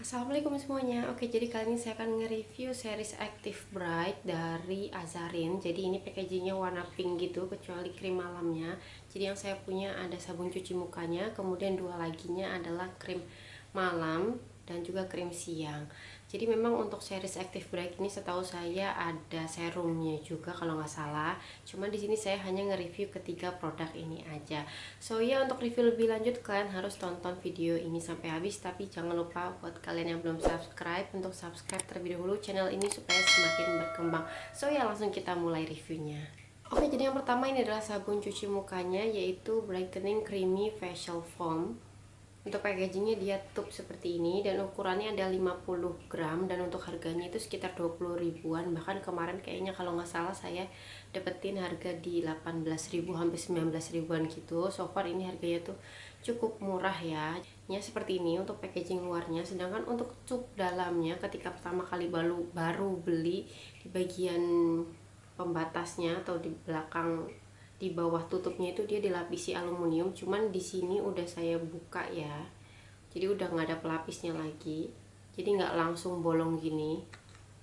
Assalamualaikum semuanya. Oke, jadi kali ini saya akan nge-review series Active Bright dari Azarin. Jadi ini packagingnya warna pink gitu, kecuali krim malamnya. Jadi yang saya punya ada sabun cuci mukanya, kemudian dua laginya adalah krim malam dan juga krim siang. Jadi memang untuk series Active Bright ini setahu saya ada serumnya juga kalau nggak salah. Cuman di sini saya hanya nge-review ketiga produk ini aja. So ya, untuk review lebih lanjut kalian harus tonton video ini sampai habis. Tapi jangan lupa buat kalian yang belum subscribe untuk subscribe terlebih dahulu channel ini supaya semakin berkembang. So ya, langsung kita mulai reviewnya. Oke, jadi yang pertama ini adalah sabun cuci mukanya, yaitu Brightening Creamy Facial Foam. Untuk packagingnya dia tube seperti ini dan ukurannya ada 50 gram, dan untuk harganya itu sekitar 20 ribuan. Bahkan kemarin kayaknya kalau nggak salah saya dapetin harga di 18.000 hampir 19 ribuan gitu. So far ini harganya tuh cukup murah ya. Seperti ini untuk packaging luarnya. Sedangkan untuk tube dalamnya ketika pertama kali baru beli, di bagian pembatasnya atau di belakang di bawah tutupnya itu dia dilapisi aluminium, cuman di sini udah saya buka ya, jadi udah nggak ada pelapisnya lagi, jadi nggak langsung bolong gini,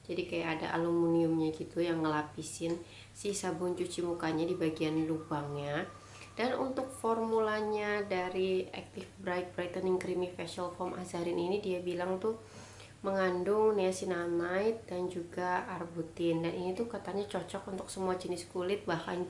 jadi kayak ada aluminiumnya gitu yang ngelapisin si sabun cuci mukanya di bagian lubangnya. Dan untuk formulanya dari Active Bright Brightening Creamy Facial Foam Azarin ini, dia bilang tuh mengandung niacinamide dan juga arbutin, dan ini tuh katanya cocok untuk semua jenis kulit, bahkan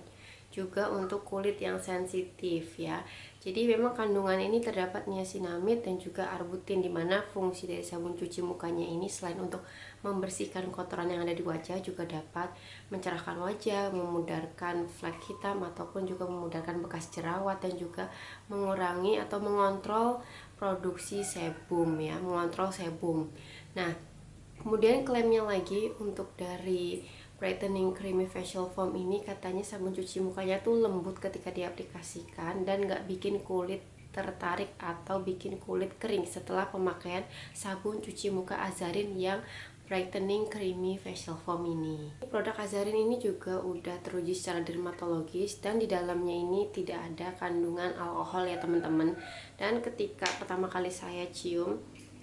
juga untuk kulit yang sensitif ya. Jadi memang kandungan ini terdapat niacinamide dan juga arbutin, dimana fungsi dari sabun cuci mukanya ini selain untuk membersihkan kotoran yang ada di wajah, juga dapat mencerahkan wajah, memudarkan flek hitam ataupun juga memudarkan bekas jerawat, dan juga mengurangi atau mengontrol produksi sebum ya, mengontrol sebum. Nah, kemudian klaimnya lagi untuk dari Brightening Creamy Facial Foam ini, katanya sabun cuci mukanya tuh lembut ketika diaplikasikan dan nggak bikin kulit tertarik atau bikin kulit kering setelah pemakaian sabun cuci muka Azarin yang Brightening Creamy Facial Foam ini. Produk Azarin ini juga udah teruji secara dermatologis, dan di dalamnya ini tidak ada kandungan alkohol ya teman-teman. Dan ketika pertama kali saya cium,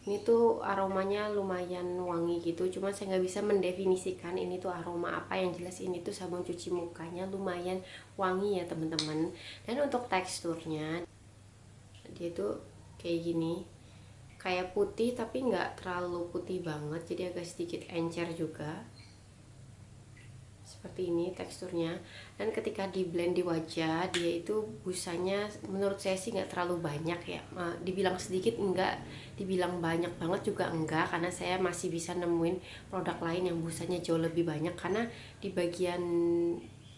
ini tuh aromanya lumayan wangi gitu, cuman saya nggak bisa mendefinisikan ini tuh aroma apa. Yang jelas ini tuh sabun cuci mukanya lumayan wangi ya teman-teman. Dan untuk teksturnya dia tuh kayak gini, kayak putih tapi nggak terlalu putih banget, jadi agak sedikit encer juga, seperti ini teksturnya. Dan ketika di blend di wajah, dia itu busanya menurut saya sih nggak terlalu banyak ya, dibilang sedikit enggak, dibilang banyak banget juga enggak, karena saya masih bisa nemuin produk lain yang busanya jauh lebih banyak. Karena di bagian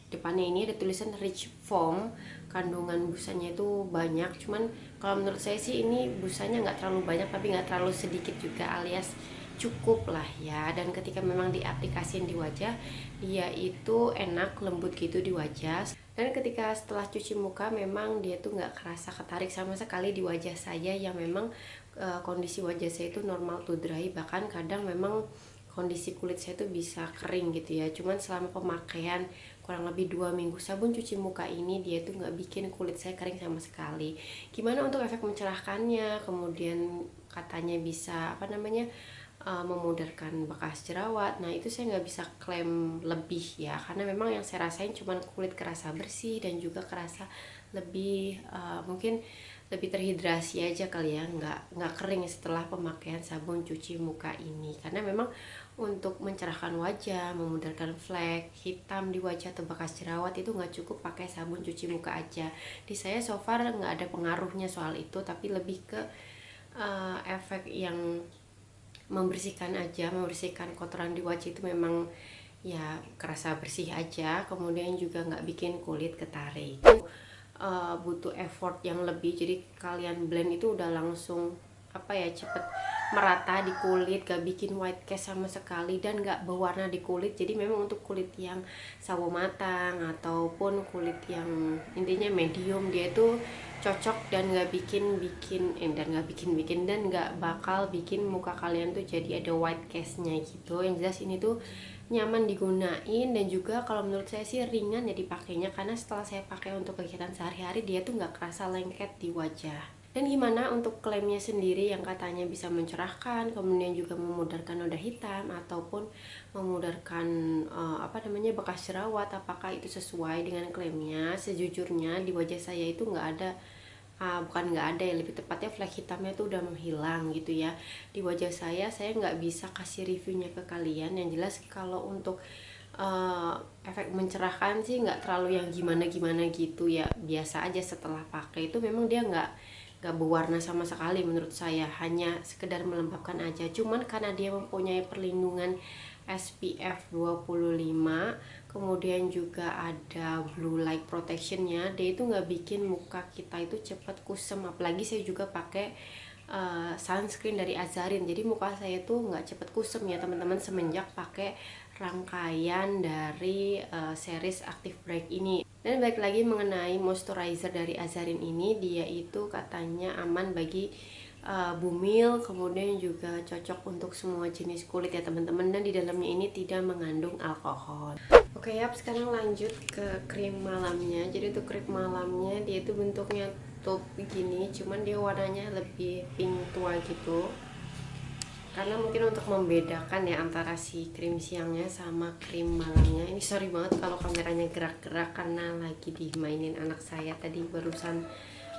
depannya ini ada tulisan rich foam, kandungan busanya itu banyak. Cuman kalau menurut saya sih ini busanya nggak terlalu banyak tapi nggak terlalu sedikit juga, alias cukup lah ya. Dan ketika memang diaplikasiin di wajah, dia itu enak, lembut gitu di wajah. Dan ketika setelah cuci muka memang dia tuh nggak kerasa ketarik sama sekali di wajah saya, yang memang kondisi wajah saya itu normal to dry, bahkan kadang memang kondisi kulit saya tuh bisa kering gitu ya. Cuman selama pemakaian kurang lebih 2 minggu sabun cuci muka ini, dia tuh nggak bikin kulit saya kering sama sekali. Gimana untuk efek mencerahkannya, kemudian katanya bisa memudarkan bekas jerawat. Nah itu saya nggak bisa klaim lebih ya, karena memang yang saya rasain cuman kulit kerasa bersih dan juga kerasa lebih mungkin lebih terhidrasi aja kali ya, nggak kering setelah pemakaian sabun cuci muka ini. Karena memang untuk mencerahkan wajah, memudarkan flek hitam di wajah atau bekas jerawat itu nggak cukup pakai sabun cuci muka aja. Di saya so far nggak ada pengaruhnya soal itu, tapi lebih ke efek yang membersihkan aja, membersihkan kotoran di wajah itu memang ya kerasa bersih aja, kemudian juga nggak bikin kulit ketarik. Butuh effort yang lebih, jadi kalian blend itu udah langsung cepet merata di kulit, gak bikin white cast sama sekali dan gak berwarna di kulit. Jadi memang untuk kulit yang sawo matang ataupun kulit yang intinya medium, dia itu cocok dan gak bikin dan gak bakal bikin muka kalian tuh jadi ada white castnya gitu. Yang jelas ini tuh nyaman digunain, dan juga kalau menurut saya sih ringan ya dipakainya, karena setelah saya pakai untuk kegiatan sehari-hari dia tuh nggak kerasa lengket di wajah. Dan gimana untuk klaimnya sendiri yang katanya bisa mencerahkan, kemudian juga memudarkan noda hitam ataupun memudarkan bekas jerawat, apakah itu sesuai dengan klaimnya? Sejujurnya di wajah saya itu nggak ada, bukan nggak ada ya, lebih tepatnya flek hitamnya tuh udah menghilang gitu ya di wajah saya nggak bisa kasih reviewnya ke kalian. Yang jelas kalau untuk efek mencerahkan sih nggak terlalu yang gimana-gimana gitu ya, biasa aja. Setelah pakai itu memang dia nggak berwarna sama sekali menurut saya, hanya sekedar melembabkan aja. Cuman karena dia mempunyai perlindungan SPF 25, kemudian juga ada blue light protectionnya, dia itu nggak bikin muka kita itu cepat kusam. Apalagi saya juga pakai sunscreen dari Azarin, jadi muka saya tuh nggak cepet kusem ya teman-teman semenjak pakai rangkaian dari series Active Bright ini. Dan balik lagi mengenai moisturizer dari Azarin ini, dia itu katanya aman bagi bumil, kemudian juga cocok untuk semua jenis kulit ya teman-teman, dan di dalamnya ini tidak mengandung alkohol. Oke ya, sekarang lanjut ke krim malamnya. Jadi untuk krim malamnya dia itu bentuknya tuh begini, cuman dia warnanya lebih pink tua gitu, karena mungkin untuk membedakan ya antara si krim siangnya sama krim malamnya. Ini sorry banget kalau kameranya gerak-gerak karena lagi dimainin anak saya tadi barusan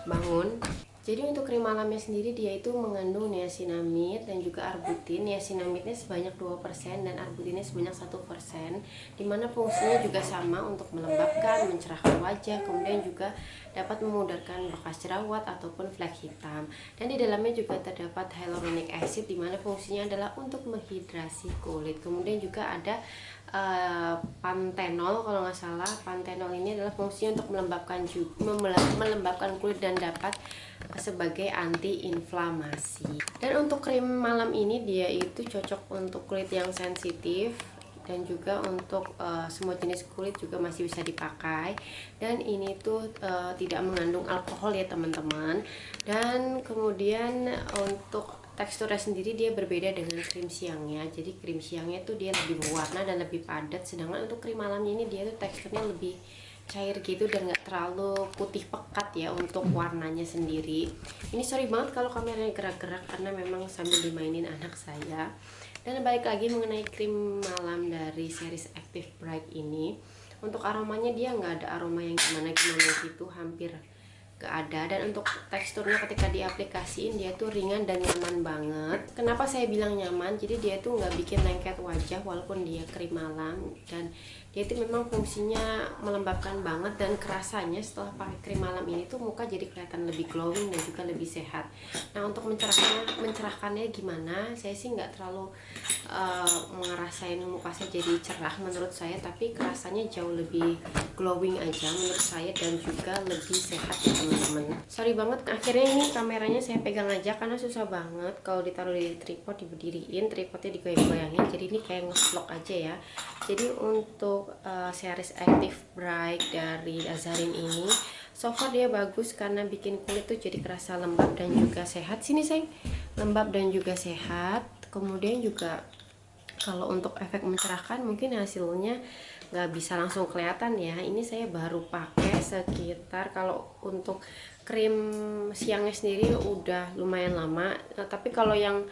bangun. Jadi untuk krim malamnya sendiri dia itu mengandung niacinamide dan juga arbutin. Niacinamide-nya sebanyak 2% dan arbutinnya sebanyak 1%, dimana fungsinya juga sama untuk melembabkan, mencerahkan wajah, kemudian juga dapat memudarkan bekas jerawat ataupun flek hitam. Dan di dalamnya juga terdapat hyaluronic acid, dimana fungsinya adalah untuk menghidrasi kulit. Kemudian juga ada pantenol kalau nggak salah. Pantenol ini adalah fungsinya untuk melembabkan kulit dan dapat sebagai anti inflamasi. Dan untuk krim malam ini dia itu cocok untuk kulit yang sensitif dan juga untuk semua jenis kulit juga masih bisa dipakai. Dan ini tuh tidak mengandung alkohol ya teman-teman. Dan kemudian untuk teksturnya sendiri dia berbeda dengan krim siangnya. Jadi krim siangnya tuh dia lebih berwarna dan lebih padat, sedangkan untuk krim malamnya ini dia tuh teksturnya lebih cair gitu dan nggak terlalu putih pekat ya untuk warnanya sendiri. Ini sorry banget kalau kameranya gerak-gerak karena memang sambil dimainin anak saya. Dan balik lagi mengenai krim malam dari series Active Bright ini, untuk aromanya dia nggak ada aroma yang gimana-gimana gitu, hampir gak ada. Dan untuk teksturnya ketika diaplikasiin dia tuh ringan dan nyaman banget. Kenapa saya bilang nyaman? Jadi dia tuh nggak bikin lengket wajah walaupun dia krim malam, dan dia itu memang fungsinya melembabkan banget. Dan kerasanya setelah pakai krim malam ini tuh muka jadi kelihatan lebih glowing dan juga lebih sehat. Nah untuk mencerahkannya gimana? Saya sih nggak terlalu ngerasain muka saya jadi cerah menurut saya, tapi kerasanya jauh lebih glowing aja menurut saya dan juga lebih sehat ya teman-teman. Sorry banget akhirnya ini kameranya saya pegang aja karena susah banget kalau ditaruh di tripod, diberdiriin, tripodnya digoyang-goyangin, jadi ini kayak nge-vlog aja ya. Jadi untuk series Active Bright dari Azarin ini so far dia bagus karena bikin kulit tuh jadi kerasa lembab dan juga sehat. Sini sayang, lembab dan juga sehat. Kemudian juga kalau untuk efek mencerahkan mungkin hasilnya nggak bisa langsung kelihatan ya. Ini saya baru pakai sekitar, kalau untuk krim siangnya sendiri udah lumayan lama. Nah, tapi kalau yang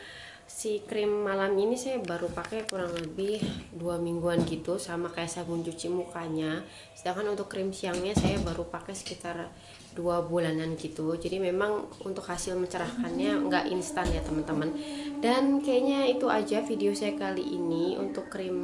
si krim malam ini saya baru pakai kurang lebih 2 mingguan gitu, sama kayak sabun cuci mukanya. Sedangkan untuk krim siangnya saya baru pakai sekitar 2 bulanan gitu. Jadi memang untuk hasil mencerahkannya nggak instan ya teman-teman. Dan kayaknya itu aja video saya kali ini untuk krim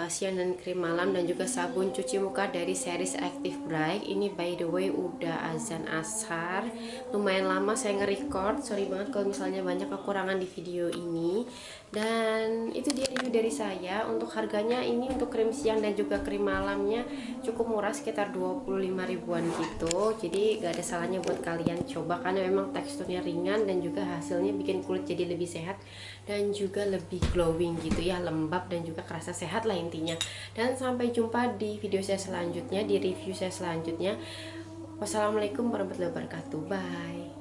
siang dan krim malam dan juga sabun cuci muka dari series Active Bright. Ini by the way udah azan ashar, lumayan lama saya nge-record. Sorry banget kalau misalnya banyak kekurangan di video ini. Dan itu dia review dari saya. Untuk harganya ini untuk krim siang dan juga krim malamnya cukup murah, sekitar 25 ribuan gitu. Jadi gak ada salahnya buat kalian coba karena memang teksturnya ringan dan juga hasilnya bikin kulit jadi lebih sehat dan juga lebih glowing gitu ya, lembab dan juga kerasa sehat lah intinya. Dan sampai jumpa di video saya selanjutnya, di review saya selanjutnya. Wassalamualaikum warahmatullahi wabarakatuh. Bye.